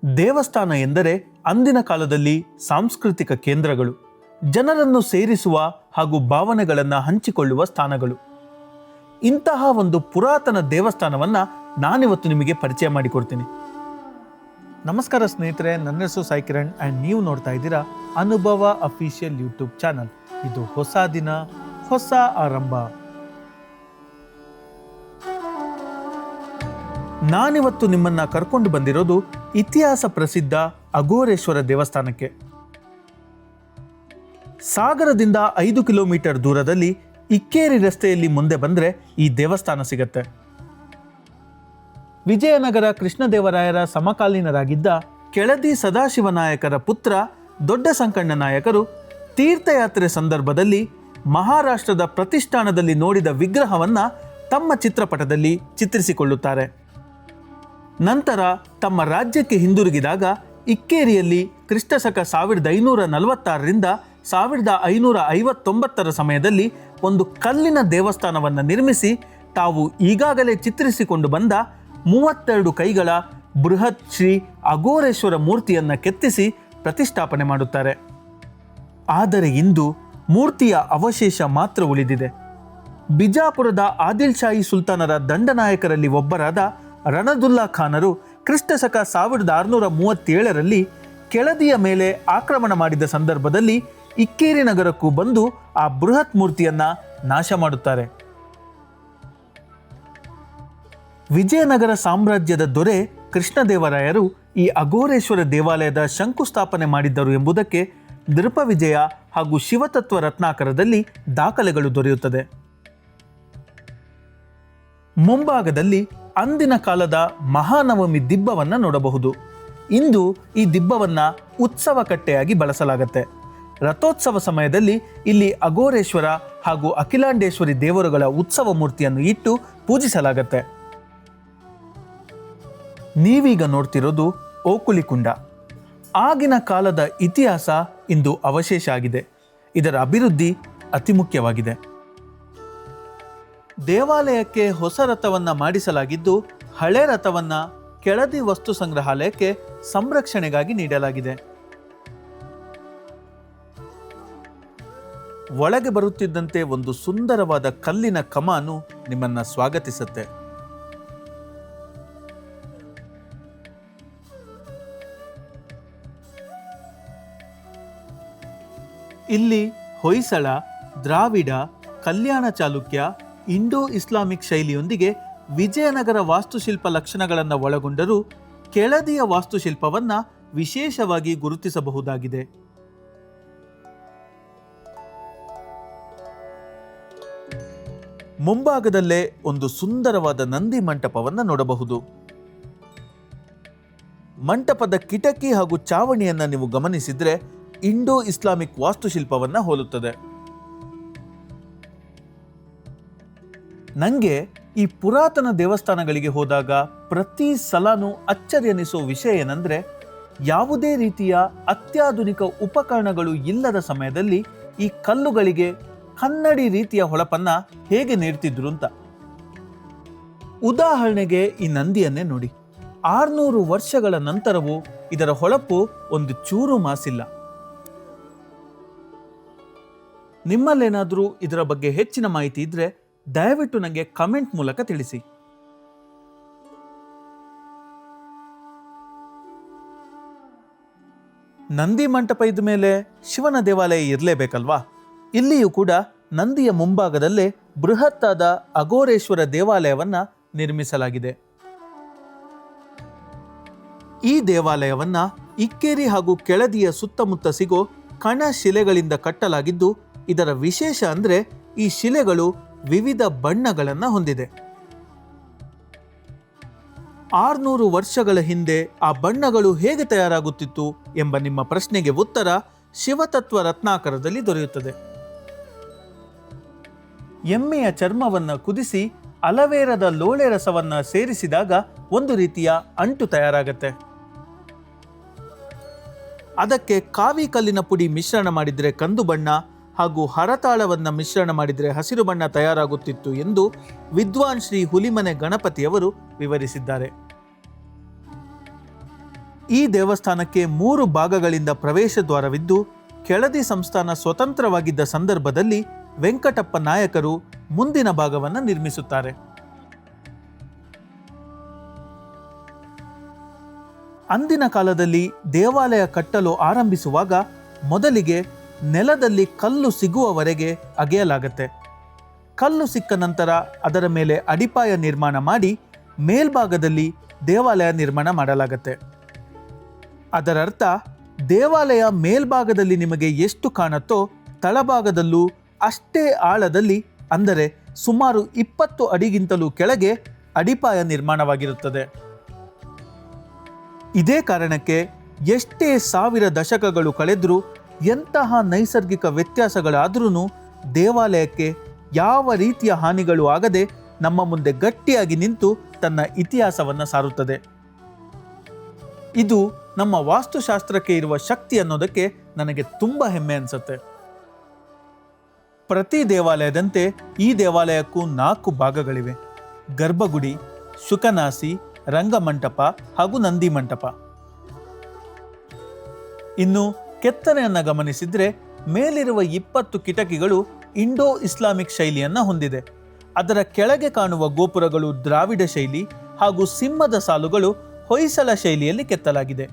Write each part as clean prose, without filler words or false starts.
ದೇವಸ್ಥಾನ ಎಂದರೆ ಅಂದಿನ ಕಾಲದಲ್ಲಿ ಸಾಂಸ್ಕೃತಿಕ ಕೇಂದ್ರಗಳು, ಜನರನ್ನು ಸೇರಿಸುವ ಹಾಗೂ ಭಾವನೆಗಳನ್ನು ಹಂಚಿಕೊಳ್ಳುವ ಸ್ಥಾನಗಳು. ಇಂತಹ ಒಂದು ಪುರಾತನ ದೇವಸ್ಥಾನವನ್ನು ನಾನಿವತ್ತು ನಿಮಗೆ ಪರಿಚಯ ಮಾಡಿಕೊಡ್ತೀನಿ. ನಮಸ್ಕಾರ ಸ್ನೇಹಿತರೆ, ನನ್ನ ಹೆಸರು ಸಾಯಿ ಕಿರಣ್ ಆ್ಯಂಡ್ ನೀವು ನೋಡ್ತಾ ಇದ್ದೀರಾ ಅನುಭವ ಅಫಿಷಿಯಲ್ ಯೂಟ್ಯೂಬ್ ಚಾನಲ್. ಇದು ಹೊಸ ದಿನ, ಹೊಸ ಆರಂಭ. ನಾನಿವತ್ತು ನಿಮ್ಮನ್ನ ಕರ್ಕೊಂಡು ಬಂದಿರೋದು ಇತಿಹಾಸ ಪ್ರಸಿದ್ಧ ಅಘೋರೇಶ್ವರ ದೇವಸ್ಥಾನಕ್ಕೆ. ಸಾಗರದಿಂದ 5 ಕಿಲೋಮೀಟರ್ ದೂರದಲ್ಲಿ ಇಕ್ಕೇರಿ ರಸ್ತೆಯಲ್ಲಿ ಮುಂದೆ ಬಂದರೆ ಈ ದೇವಸ್ಥಾನ ಸಿಗತ್ತೆ. ವಿಜಯನಗರ ಕೃಷ್ಣದೇವರಾಯರ ಸಮಕಾಲೀನರಾಗಿದ್ದ ಕೆಳದಿ ಸದಾಶಿವನಾಯಕರ ಪುತ್ರ ದೊಡ್ಡ ಸಂಕಣ್ಣ ನಾಯಕರು ತೀರ್ಥಯಾತ್ರೆ ಸಂದರ್ಭದಲ್ಲಿ ಮಹಾರಾಷ್ಟ್ರದ ಪ್ರತಿಷ್ಠಾನದಲ್ಲಿ ನೋಡಿದ ವಿಗ್ರಹವನ್ನು ತಮ್ಮ ಚಿತ್ರಪಟದಲ್ಲಿ ಚಿತ್ರಿಸಿಕೊಳ್ಳುತ್ತಾರೆ. ನಂತರ ತಮ್ಮ ರಾಜ್ಯಕ್ಕೆ ಹಿಂದಿರುಗಿದಾಗ ಇಕ್ಕೇರಿಯಲ್ಲಿ ಕ್ರಿಸ್ತಶಕ 1546ರಿಂದ 1559 ಸಮಯದಲ್ಲಿ ಒಂದು ಕಲ್ಲಿನ ದೇವಸ್ಥಾನವನ್ನು ನಿರ್ಮಿಸಿ ತಾವು ಈಗಾಗಲೇ ಚಿತ್ರಿಸಿಕೊಂಡು ಬಂದ 32 ಕೈಗಳ ಬೃಹತ್ ಶ್ರೀ ಅಘೋರೇಶ್ವರ ಮೂರ್ತಿಯನ್ನು ಕೆತ್ತಿಸಿ ಪ್ರತಿಷ್ಠಾಪನೆ ಮಾಡುತ್ತಾರೆ. ಆದರೆ ಇಂದು ಮೂರ್ತಿಯ ಅವಶೇಷ ಮಾತ್ರ ಉಳಿದಿದೆ. ಬಿಜಾಪುರದ ಆದಿಲ್ ಶಾಹಿ ಸುಲ್ತಾನರ ದಂಡನಾಯಕರಲ್ಲಿ ಒಬ್ಬರಾದ ರಣದುಲ್ಲಾ ಖಾನರು ಕ್ರಿಸ್ತಶಕ 1637ರಲ್ಲಿ ಕೆಳದಿಯ ಮೇಲೆ ಆಕ್ರಮಣ ಮಾಡಿದ ಸಂದರ್ಭದಲ್ಲಿ ಇಕ್ಕೇರಿ ನಗರಕ್ಕೂ ಬಂದು ಆ ಬೃಹತ್ ಮೂರ್ತಿಯನ್ನ ನಾಶ ಮಾಡುತ್ತಾರೆ. ವಿಜಯನಗರ ಸಾಮ್ರಾಜ್ಯದ ದೊರೆ ಕೃಷ್ಣದೇವರಾಯರು ಈ ಅಘೋರೇಶ್ವರ ದೇವಾಲಯದ ಶಂಕುಸ್ಥಾಪನೆ ಮಾಡಿದ್ದರು ಎಂಬುದಕ್ಕೆ ನೃಪವಿಜಯ ಹಾಗೂ ಶಿವತತ್ವ ರತ್ನಾಕರದಲ್ಲಿ ದಾಖಲೆಗಳು ದೊರೆಯುತ್ತದೆ. ಮುಂಭಾಗದಲ್ಲಿ ಅಂದಿನ ಕಾಲದ ಮಹಾನವಮಿ ದಿಬ್ಬವನ್ನು ನೋಡಬಹುದು. ಇಂದು ಈ ದಿಬ್ಬವನ್ನು ಉತ್ಸವ ಕಟ್ಟೆಯಾಗಿ ಬಳಸಲಾಗುತ್ತೆ. ರಥೋತ್ಸವ ಸಮಯದಲ್ಲಿ ಇಲ್ಲಿ ಅಘೋರೇಶ್ವರ ಹಾಗೂ ಅಖಿಲಾಂಡೇಶ್ವರಿ ದೇವರುಗಳ ಉತ್ಸವ ಮೂರ್ತಿಯನ್ನು ಇಟ್ಟು ಪೂಜಿಸಲಾಗುತ್ತೆ. ನೀವೀಗ ನೋಡ್ತಿರೋದು ಓಕುಳಿಕುಂಡ. ಆಗಿನ ಕಾಲದ ಇತಿಹಾಸ ಇಂದು ಅವಶೇಷ ಆಗಿದೆ. ಇದರ ಅಭಿವೃದ್ಧಿ ಅತಿ ಮುಖ್ಯವಾಗಿದೆ. ದೇವಾಲಯಕ್ಕೆ ಹೊಸ ರಥವನ್ನು ಮಾಡಿಸಲಾಗಿದ್ದು ಹಳೆ ರಥವನ್ನು ಕೆಳದಿ ವಸ್ತು ಸಂಗ್ರಹಾಲಯಕ್ಕೆ ಸಂರಕ್ಷಣೆಗಾಗಿ ನೀಡಲಾಗಿದೆ. ಒಳಗೆ ಬರುತ್ತಿದ್ದಂತೆ ಒಂದು ಸುಂದರವಾದ ಕಲ್ಲಿನ ಕಮಾನು ನಿಮ್ಮನ್ನ ಸ್ವಾಗತಿಸುತ್ತೆ. ಇಲ್ಲಿ ಹೊಯ್ಸಳ, ದ್ರಾವಿಡ, ಕಲ್ಯಾಣ ಚಾಲುಕ್ಯ, ಇಂಡೋ ಇಸ್ಲಾಮಿಕ್ ಶೈಲಿಯೊಂದಿಗೆ ವಿಜಯನಗರ ವಾಸ್ತುಶಿಲ್ಪ ಲಕ್ಷಣಗಳನ್ನು ಒಳಗೊಂಡರೂ ಕೆಳದಿಯ ವಾಸ್ತುಶಿಲ್ಪವನ್ನು ವಿಶೇಷವಾಗಿ ಗುರುತಿಸಬಹುದಾಗಿದೆ. ಮುಂಭಾಗದಲ್ಲೇ ಒಂದು ಸುಂದರವಾದ ನಂದಿ ಮಂಟಪವನ್ನು ನೋಡಬಹುದು. ಮಂಟಪದ ಕಿಟಕಿ ಹಾಗೂ ಚಾವಣಿಯನ್ನು ನೀವು ಗಮನಿಸಿದ್ರೆ ಇಂಡೋ ಇಸ್ಲಾಮಿಕ್ ವಾಸ್ತುಶಿಲ್ಪವನ್ನು ಹೋಲುತ್ತದೆ. ನನಗೆ ಈ ಪುರಾತನ ದೇವಸ್ಥಾನಗಳಿಗೆ ಹೋದಾಗ ಪ್ರತಿ ಸಲನೂ ಅಚ್ಚರಿ ಅನ್ನಿಸೋ ವಿಷಯ ಏನಂದರೆ, ಯಾವುದೇ ರೀತಿಯ ಅತ್ಯಾಧುನಿಕ ಉಪಕರಣಗಳು ಇಲ್ಲದ ಸಮಯದಲ್ಲಿ ಈ ಕಲ್ಲುಗಳಿಗೆ ಕನ್ನಡಿ ರೀತಿಯ ಹೊಳಪನ್ನು ಹೇಗೆ ನೀಡ್ತಿದ್ರು ಅಂತ. ಉದಾಹರಣೆಗೆ ಈ ನಂದಿಯನ್ನೇ ನೋಡಿ. 600 ವರ್ಷಗಳ ನಂತರವೂ ಇದರ ಹೊಳಪು ಒಂದು ಚೂರು ಮಾಸಿಲ್ಲ. ನಿಮ್ಮಲ್ಲೇನಾದರೂ ಇದರ ಬಗ್ಗೆ ಹೆಚ್ಚಿನ ಮಾಹಿತಿ ಇದ್ರೆ ದಯವಿಟ್ಟು ನನಗೆ ಕಮೆಂಟ್ ಮೂಲಕ ತಿಳಿಸಿ. ನಂದಿ ಮಂಟಪ ಇದ್ದ ಮೇಲೆ ಶಿವನ ದೇವಾಲಯ ಇರಲೇಬೇಕಲ್ವಾ? ಇಲ್ಲಿಯೂ ಕೂಡ ನಂದಿಯ ಮುಂಭಾಗದಲ್ಲೇ ಬೃಹತ್ತಾದ ಅಘೋರೇಶ್ವರ ದೇವಾಲಯವನ್ನ ನಿರ್ಮಿಸಲಾಗಿದೆ. ಈ ದೇವಾಲಯವನ್ನ ಇಕ್ಕೇರಿ ಹಾಗೂ ಕೆಳದಿಯ ಸುತ್ತಮುತ್ತ ಸಿಗೋ ಕಣ ಶಿಲೆಗಳಿಂದ ಕಟ್ಟಲಾಗಿದ್ದು, ಇದರ ವಿಶೇಷ ಅಂದರೆ ಈ ಶಿಲೆಗಳು ವಿವಿಧ ಬಣ್ಣಗಳನ್ನು ಹೊಂದಿದೆ. 600 ವರ್ಷಗಳ ಹಿಂದೆ ಆ ಬಣ್ಣಗಳು ಹೇಗೆ ತಯಾರಾಗುತ್ತಿತ್ತು ಎಂಬ ನಿಮ್ಮ ಪ್ರಶ್ನೆಗೆ ಉತ್ತರ ಶಿವತತ್ವ ರತ್ನಾಕರದಲ್ಲಿ ದೊರೆಯುತ್ತದೆ. ಎಮ್ಮೆಯ ಚರ್ಮವನ್ನು ಕುದಿಸಿ ಅಲವೇರದ ಲೋಳೆ ರಸವನ್ನು ಸೇರಿಸಿದಾಗ ಒಂದು ರೀತಿಯ ಅಂಟು ತಯಾರಾಗತ್ತೆ. ಅದಕ್ಕೆ ಕಾವಿ ಕಲ್ಲಿನ ಪುಡಿ ಮಿಶ್ರಣ ಮಾಡಿದರೆ ಕಂದು ಬಣ್ಣ ಹಾಗೂ ಹರತಾಳವನ್ನು ಮಿಶ್ರಣ ಮಾಡಿದರೆ ಹಸಿರು ಬಣ್ಣ ತಯಾರಾಗುತ್ತಿತ್ತು ಎಂದು ವಿದ್ವಾನ್ ಶ್ರೀ ಹುಲಿಮನೆ ಗಣಪತಿಯವರು ವಿವರಿಸಿದ್ದಾರೆ. ಈ ದೇವಸ್ಥಾನಕ್ಕೆ 3 ಭಾಗಗಳಿಂದ ಪ್ರವೇಶ ದ್ವಾರವಿದ್ದು, ಕೆಳದಿ ಸಂಸ್ಥಾನ ಸ್ವತಂತ್ರವಾಗಿದ್ದ ಸಂದರ್ಭದಲ್ಲಿ ವೆಂಕಟಪ್ಪ ನಾಯಕರು ಮುಂದಿನ ಭಾಗವನ್ನು ನಿರ್ಮಿಸುತ್ತಾರೆ. ಅಂದಿನ ಕಾಲದಲ್ಲಿ ದೇವಾಲಯ ಕಟ್ಟಲು ಆರಂಭಿಸುವಾಗ ಮೊದಲಿಗೆ ನೆಲದಲ್ಲಿ ಕಲ್ಲು ಸಿಗುವವರೆಗೆ ಅಗೆಯಲಾಗತ್ತೆ. ಕಲ್ಲು ಸಿಕ್ಕ ನಂತರ ಅದರ ಮೇಲೆ ಅಡಿಪಾಯ ನಿರ್ಮಾಣ ಮಾಡಿ ಮೇಲ್ಭಾಗದಲ್ಲಿ ದೇವಾಲಯ ನಿರ್ಮಾಣ ಮಾಡಲಾಗತ್ತೆ. ಅದರರ್ಥ ದೇವಾಲಯ ಮೇಲ್ಭಾಗದಲ್ಲಿ ನಿಮಗೆ ಎಷ್ಟು ಕಾಣುತ್ತೋ ತಳಭಾಗದಲ್ಲೂ ಅಷ್ಟೇ ಆಳದಲ್ಲಿ, ಅಂದರೆ ಸುಮಾರು 20 ಅಡಿಗಿಂತಲೂ ಕೆಳಗೆ ಅಡಿಪಾಯ ನಿರ್ಮಾಣವಾಗಿರುತ್ತದೆ. ಇದೇ ಕಾರಣಕ್ಕೆ ಎಷ್ಟೇ 1000 ದಶಕಗಳು ಕಳೆದರೂ ಎಂತಹ ನೈಸರ್ಗಿಕ ವ್ಯತ್ಯಾಸಗಳಾದರೂ ದೇವಾಲಯಕ್ಕೆ ಯಾವ ರೀತಿಯ ಹಾನಿಗಳು ಆಗದೆ ನಮ್ಮ ಮುಂದೆ ಗಟ್ಟಿಯಾಗಿ ನಿಂತು ತನ್ನ ಇತಿಹಾಸವನ್ನು ಸಾರುತ್ತದೆ. ಇದು ನಮ್ಮ ವಾಸ್ತುಶಾಸ್ತ್ರಕ್ಕೆ ಇರುವ ಶಕ್ತಿ ಅನ್ನೋದಕ್ಕೆ ನನಗೆ ತುಂಬ ಹೆಮ್ಮೆ ಅನಿಸುತ್ತೆ. ಪ್ರತಿ ದೇವಾಲಯದಂತೆ ಈ ದೇವಾಲಯಕ್ಕೂ 4 ಭಾಗಗಳಿವೆ: ಗರ್ಭಗುಡಿ, ಶುಕನಾಸಿ, ರಂಗಮಂಟಪ ಹಾಗೂ ನಂದಿ ಮಂಟಪ. ಇನ್ನು ಕೆತ್ತನೆಯನ್ನು ಗಮನಿಸಿದರೆ ಮೇಲಿರುವ 20 ಕಿಟಕಿಗಳು ಇಂಡೋ ಇಸ್ಲಾಮಿಕ್ ಶೈಲಿಯನ್ನು ಹೊಂದಿದೆ. ಅದರ ಕೆಳಗೆ ಕಾಣುವ ಗೋಪುರಗಳು ದ್ರಾವಿಡ ಶೈಲಿ ಹಾಗೂ ಸಿಂಹದ ಸಾಲುಗಳು ಹೊಯ್ಸಳ ಶೈಲಿಯಲ್ಲಿ ಕೆತ್ತಲಾಗಿದೆ.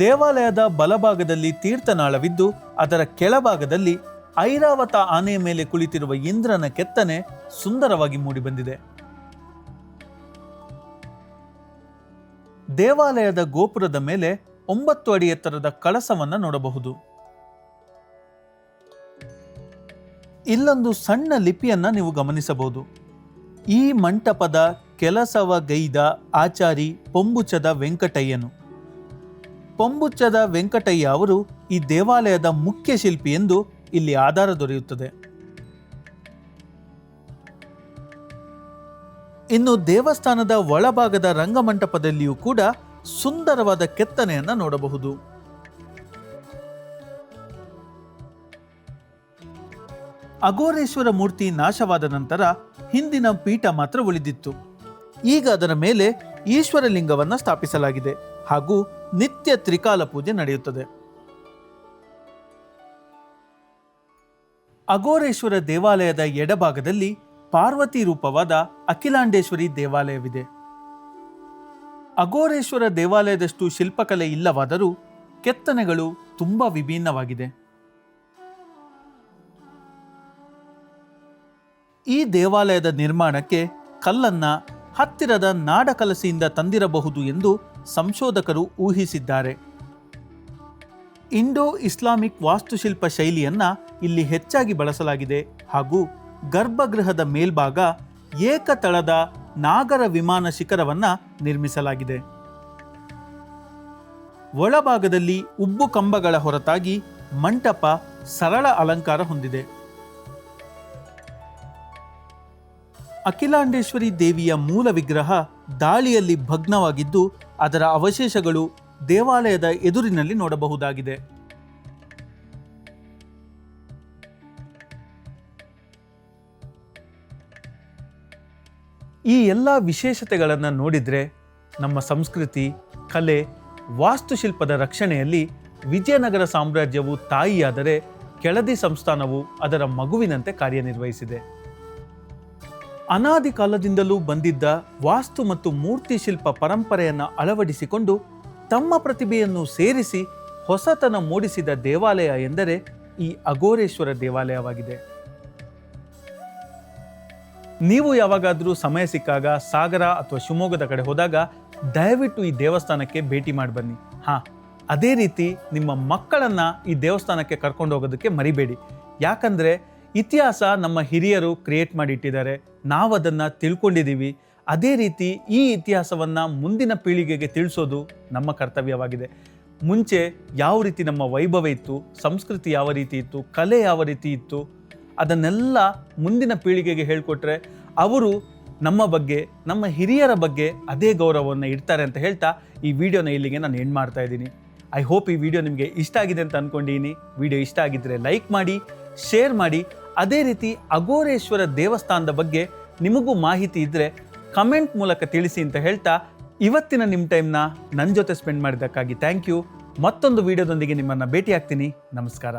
ದೇವಾಲಯದ ಬಲಭಾಗದಲ್ಲಿ ತೀರ್ಥನಾಳವಿದ್ದು, ಅದರ ಕೆಳಭಾಗದಲ್ಲಿ ಐರಾವತ ಆನೆಯ ಮೇಲೆ ಕುಳಿತಿರುವ ಇಂದ್ರನ ಕೆತ್ತನೆ ಸುಂದರವಾಗಿ ಮೂಡಿಬಂದಿದೆ. ದೇವಾಲಯದ ಗೋಪುರದ ಮೇಲೆ 9 ಅಡಿ ಎತ್ತರದ ಕಳಸವನ್ನು ನೋಡಬಹುದು. ಇಲ್ಲೊಂದು ಸಣ್ಣ ಲಿಪಿಯನ್ನ ನೀವು ಗಮನಿಸಬಹುದು. ಈ ಮಂಟಪದ ಕೆಲಸವಗೈದ ಆಚಾರಿ ಪೊಂಬುಚದ ವೆಂಕಟಯ್ಯನು. ಪೊಂಬುಚದ ವೆಂಕಟಯ್ಯ ಅವರು ಈ ದೇವಾಲಯದ ಮುಖ್ಯ ಶಿಲ್ಪಿ ಎಂದು ಇಲ್ಲಿ ಆಧಾರ ದೊರೆಯುತ್ತದೆ. ಇನ್ನು ದೇವಸ್ಥಾನದ ಒಳಭಾಗದ ರಂಗಮಂಟಪದಲ್ಲಿಯೂ ಕೂಡ ಸುಂದರವಾದ ಕೆತ್ತನೆಯನ್ನು ನೋಡಬಹುದು. ಅಘೋರೇಶ್ವರ ಮೂರ್ತಿ ನಾಶವಾದ ನಂತರ ಹಿಂದಿನ ಪೀಠ ಮಾತ್ರ ಉಳಿದಿತ್ತು. ಈಗ ಅದರ ಮೇಲೆ ಈಶ್ವರಲಿಂಗವನ್ನು ಸ್ಥಾಪಿಸಲಾಗಿದೆ ಹಾಗೂ ನಿತ್ಯ ತ್ರಿಕಾಲ ಪೂಜೆ ನಡೆಯುತ್ತದೆ. ಅಘೋರೇಶ್ವರ ದೇವಾಲಯದ ಎಡಭಾಗದಲ್ಲಿ ಪಾರ್ವತಿ ರೂಪವಾದ ಅಖಿಲಾಂಡೇಶ್ವರಿ ದೇವಾಲಯವಿದೆ. ಅಘೋರೇಶ್ವರ ದೇವಾಲಯದಷ್ಟು ಶಿಲ್ಪಕಲೆ ಇಲ್ಲವಾದರೂ ಕೆತ್ತನೆಗಳು ತುಂಬಾ ವಿಭಿನ್ನವಾಗಿದೆ. ಈ ದೇವಾಲಯದ ನಿರ್ಮಾಣಕ್ಕೆ ಕಲ್ಲನ್ನ ಹತ್ತಿರದ ನಾಡಕಲಸಿಯಿಂದ ತಂದಿರಬಹುದು ಎಂದು ಸಂಶೋಧಕರು ಊಹಿಸಿದ್ದಾರೆ. ಇಂಡೋ ಇಸ್ಲಾಮಿಕ್ ವಾಸ್ತುಶಿಲ್ಪ ಶೈಲಿಯನ್ನ ಇಲ್ಲಿ ಹೆಚ್ಚಾಗಿ ಬಳಸಲಾಗಿದೆ ಹಾಗೂ ಗರ್ಭಗೃಹದ ಮೇಲ್ಭಾಗ ಏಕತಳದ ನಾಗರ ವಿಮಾನ ಶಿಖರವನ್ನ ನಿರ್ಮಿಸಲಾಗಿದೆ. ಒಳಭಾಗದಲ್ಲಿ ಉಬ್ಬು ಕಂಬಗಳ ಹೊರತಾಗಿ ಮಂಟಪ ಸರಳ ಅಲಂಕಾರ ಹೊಂದಿದೆ. ಅಖಿಲಾಂಡೇಶ್ವರಿ ದೇವಿಯ ಮೂಲ ವಿಗ್ರಹ ದಾಳಿಯಲ್ಲಿ ಭಗ್ನವಾಗಿದ್ದು, ಅದರ ಅವಶೇಷಗಳು ದೇವಾಲಯದ ಎದುರಿನಲ್ಲಿ ನೋಡಬಹುದಾಗಿದೆ. ಈ ಎಲ್ಲ ವಿಶೇಷತೆಗಳನ್ನು ನೋಡಿದರೆ ನಮ್ಮ ಸಂಸ್ಕೃತಿ, ಕಲೆ, ವಾಸ್ತುಶಿಲ್ಪದ ರಕ್ಷಣೆಯಲ್ಲಿ ವಿಜಯನಗರ ಸಾಮ್ರಾಜ್ಯವು ತಾಯಿಯಾದರೆ ಕೆಳದಿ ಸಂಸ್ಥಾನವು ಅದರ ಮಗುವಿನಂತೆ ಕಾರ್ಯನಿರ್ವಹಿಸಿದೆ. ಅನಾದಿ ಕಾಲದಿಂದಲೂ ಬಂದಿದ್ದ ವಾಸ್ತು ಮತ್ತು ಮೂರ್ತಿ ಶಿಲ್ಪ ಪರಂಪರೆಯನ್ನು ಅಳವಡಿಸಿಕೊಂಡು ತಮ್ಮ ಪ್ರತಿಭೆಯನ್ನು ಸೇರಿಸಿ ಹೊಸತನ ಮೂಡಿಸಿದ ದೇವಾಲಯ ಎಂದರೆ ಈ ಅಘೋರೇಶ್ವರ ದೇವಾಲಯವಾಗಿದೆ. ನೀವು ಯಾವಾಗಾದರೂ ಸಮಯ ಸಿಕ್ಕಾಗ ಸಾಗರ ಅಥವಾ ಶಿವಮೊಗ್ಗದ ಕಡೆ ಹೋದಾಗ ದಯವಿಟ್ಟು ಈ ದೇವಸ್ಥಾನಕ್ಕೆ ಭೇಟಿ ಮಾಡಿ ಬನ್ನಿ. ಅದೇ ರೀತಿ ನಿಮ್ಮ ಮಕ್ಕಳನ್ನು ಈ ದೇವಸ್ಥಾನಕ್ಕೆ ಕರ್ಕೊಂಡು ಹೋಗೋದಕ್ಕೆ ಮರಿಬೇಡಿ. ಯಾಕಂದರೆ ಇತಿಹಾಸ ನಮ್ಮ ಹಿರಿಯರು ಕ್ರಿಯೇಟ್ ಮಾಡಿಟ್ಟಿದ್ದಾರೆ, ನಾವು ಅದನ್ನು ತಿಳ್ಕೊಂಡಿದ್ದೀವಿ. ಅದೇ ರೀತಿ ಈ ಇತಿಹಾಸವನ್ನು ಮುಂದಿನ ಪೀಳಿಗೆಗೆ ತಿಳಿಸೋದು ನಮ್ಮ ಕರ್ತವ್ಯವಾಗಿದೆ. ಮುಂಚೆ ಯಾವ ರೀತಿ ನಮ್ಮ ವೈಭವ ಇತ್ತು, ಸಂಸ್ಕೃತಿ ಯಾವ ರೀತಿ ಇತ್ತು, ಕಲೆ ಯಾವ ರೀತಿ ಇತ್ತು, ಅದನ್ನೆಲ್ಲ ಮುಂದಿನ ಪೀಳಿಗೆಗೆ ಹೇಳಿಕೊಟ್ರೆ ಅವರು ನಮ್ಮ ಬಗ್ಗೆ, ನಮ್ಮ ಹಿರಿಯರ ಬಗ್ಗೆ ಅದೇ ಗೌರವವನ್ನು ಇಡ್ತಾರೆ ಅಂತ ಹೇಳ್ತಾ ಈ ವಿಡಿಯೋನ ಇಲ್ಲಿಗೆ ನಾನು ಎಂಡ್ ಮಾಡ್ತಾ ಇದ್ದೀನಿ. ಐ ಹೋಪ್ ಈ ವಿಡಿಯೋ ನಿಮಗೆ ಇಷ್ಟ ಆಗಿದೆ ಅಂತ ಅಂದ್ಕೊಂಡಿದ್ದೀನಿ. ವಿಡಿಯೋ ಇಷ್ಟ ಆಗಿದ್ದರೆ ಲೈಕ್ ಮಾಡಿ, ಶೇರ್ ಮಾಡಿ. ಅದೇ ರೀತಿ ಅಘೋರೇಶ್ವರ ದೇವಸ್ಥಾನದ ಬಗ್ಗೆ ನಿಮಗೂ ಮಾಹಿತಿ ಇದ್ದರೆ ಕಮೆಂಟ್ ಮೂಲಕ ತಿಳಿಸಿ ಅಂತ ಹೇಳ್ತಾ ಇವತ್ತಿನ ನಿಮ್ಮ ಟೈಮ್ನ ನನ್ನ ಜೊತೆ ಸ್ಪೆಂಡ್ ಮಾಡಿದ್ದಕ್ಕಾಗಿ ಥ್ಯಾಂಕ್ ಯು. ಮತ್ತೊಂದು ವಿಡಿಯೋದೊಂದಿಗೆ ನಿಮ್ಮನ್ನು ಭೇಟಿ ಆಗ್ತೀನಿ. ನಮಸ್ಕಾರ.